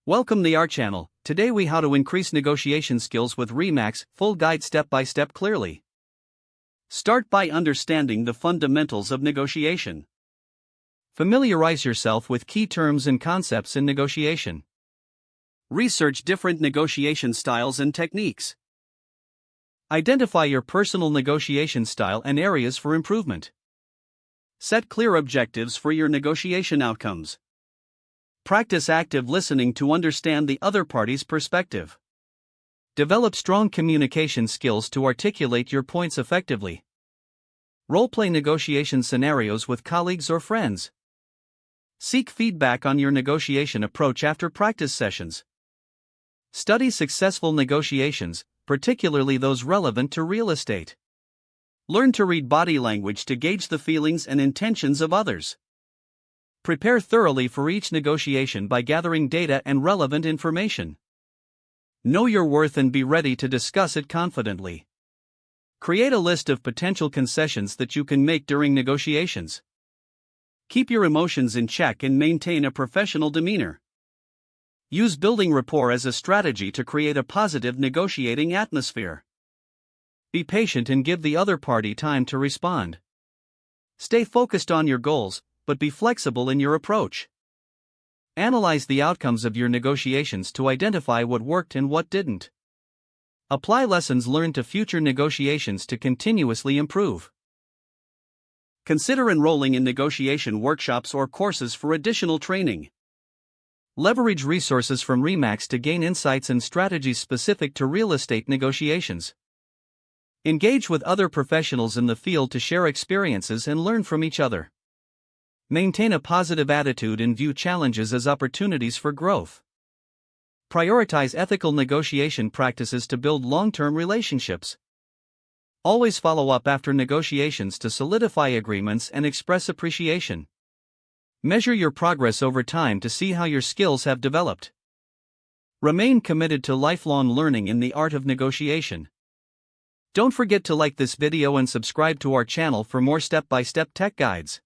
Welcome to our channel. Today we how to increase negotiation skills with Remax, full guide step by step clearly. Start by understanding the fundamentals of negotiation. Familiarize yourself with key terms and concepts in negotiation. Research different negotiation styles and techniques. Identify your personal negotiation style and areas for improvement. Set clear objectives for your negotiation outcomes. Practice active listening to understand the other party's perspective. Develop strong communication skills to articulate your points effectively. Role-play negotiation scenarios with colleagues or friends. Seek feedback on your negotiation approach after practice sessions. Study successful negotiations, particularly those relevant to real estate. Learn to read body language to gauge the feelings and intentions of others. Prepare thoroughly for each negotiation by gathering data and relevant information. Know your worth and be ready to discuss it confidently. Create a list of potential concessions that you can make during negotiations. Keep your emotions in check and maintain a professional demeanor. Use building rapport as a strategy to create a positive negotiating atmosphere. Be patient and give the other party time to respond. Stay focused on your goals, but be flexible in your approach. Analyze the outcomes of your negotiations to identify what worked and what didn't. Apply lessons learned to future negotiations to continuously improve. Consider enrolling in negotiation workshops or courses for additional training. Leverage resources from Remax to gain insights and strategies specific to real estate negotiations. Engage with other professionals in the field to share experiences and learn from each other. Maintain a positive attitude and view challenges as opportunities for growth. Prioritize ethical negotiation practices to build long-term relationships. Always follow up after negotiations to solidify agreements and express appreciation. Measure your progress over time to see how your skills have developed. Remain committed to lifelong learning in the art of negotiation. Don't forget to like this video and subscribe to our channel for more step-by-step tech guides.